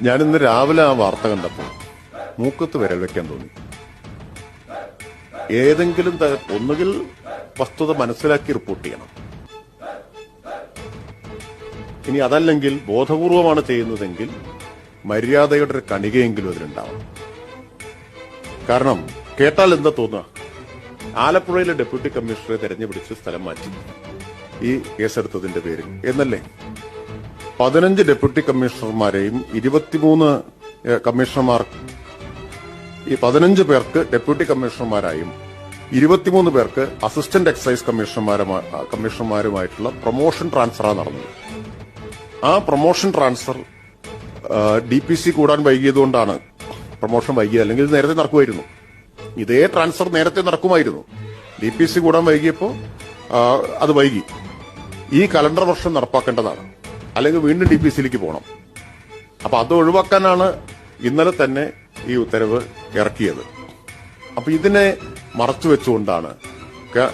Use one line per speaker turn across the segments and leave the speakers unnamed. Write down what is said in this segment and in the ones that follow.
ഞാനിന്ന് രാവിലെ ആ വാർത്ത കണ്ടപ്പോൾ മൂക്കത്ത് വിരൽ വെക്കാൻ തോന്നി. ഏതെങ്കിലും ഒന്നുകിൽ വസ്തുത മനസ്സിലാക്കി റിപ്പോർട്ട് ചെയ്യണം, ഇനി അതല്ലെങ്കിൽ ബോധപൂർവമാണ് ചെയ്യുന്നതെങ്കിൽ മര്യാദയുടെ ഒരു കണികയെങ്കിലും അതിലുണ്ടാവണം. കാരണം കേട്ടാൽ എന്താ തോന്നുക, ആലപ്പുഴയിലെ ഡെപ്യൂട്ടി കമ്മീഷണറെ തെരഞ്ഞുപിടിച്ച് സ്ഥലം മാറ്റി ഈ കേസെടുത്തതിന്റെ പേരിൽ എന്നല്ലേ. 15 ഡെപ്യൂട്ടി കമ്മീഷണർമാരെയും 23 കമ്മീഷണർമാർ, ഈ 15 പേർക്ക് ഡെപ്യൂട്ടി കമ്മീഷണർമാരായും 23 പേർക്ക് അസിസ്റ്റന്റ് എക്സൈസ് കമ്മീഷണർമാരുമായിട്ടുള്ള പ്രൊമോഷൻ ട്രാൻസ്ഫറാണ് നടന്നത്. ആ പ്രൊമോഷൻ ട്രാൻസ്ഫർ DPC കൂടാൻ വൈകിയതുകൊണ്ടാണ് പ്രൊമോഷൻ വൈകിയത്. അല്ലെങ്കിൽ നേരത്തെ നടക്കുമായിരുന്നു, ഇതേ ട്രാൻസ്ഫർ നേരത്തെ നടക്കുമായിരുന്നു. DPC കൂടാൻ വൈകിയപ്പോൾ അത് വൈകി. ഈ കലണ്ടർ വർഷം നടപ്പാക്കേണ്ടതാണ്, അല്ലെങ്കിൽ വീണ്ടും DPCയിലേക്ക് പോകണം. അപ്പൊ അത് ഒഴിവാക്കാനാണ് ഇന്നലെ തന്നെ ഈ ഉത്തരവ് ഇറക്കിയത്. അപ്പൊ ഇതിനെ മറച്ചു വെച്ചുകൊണ്ടാണ്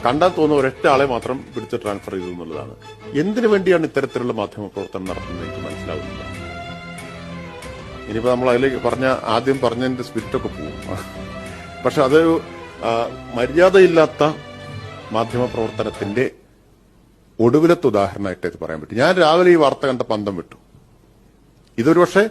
കണ്ടാൽ തോന്നുന്ന ഒരൊറ്റ ആളെ മാത്രം പിടിച്ച് ട്രാൻസ്ഫർ ചെയ്തു എന്നുള്ളതാണ്. എന്തിനു വേണ്ടിയാണ് ഇത്തരത്തിലുള്ള മാധ്യമ പ്രവർത്തനം നടത്തുന്നത് എനിക്ക് മനസ്സിലാവുന്നില്ല. ഇനിയിപ്പോ നമ്മൾ അതിലേക്ക് ആദ്യം പറഞ്ഞതിന്റെ സ്പിരിറ്റൊക്കെ പോവും. പക്ഷെ അത് മര്യാദയില്ലാത്ത മാധ്യമ പ്രവർത്തനത്തിന്റെ ഒടുവിലത്തെ ഉദാഹരണമായിട്ട് ഇത് പറയാൻ പറ്റും. ഞാൻ രാവിലെ ഈ വാർത്ത കണ്ട പന്തം വിട്ടു. ഇതൊരു പക്ഷേ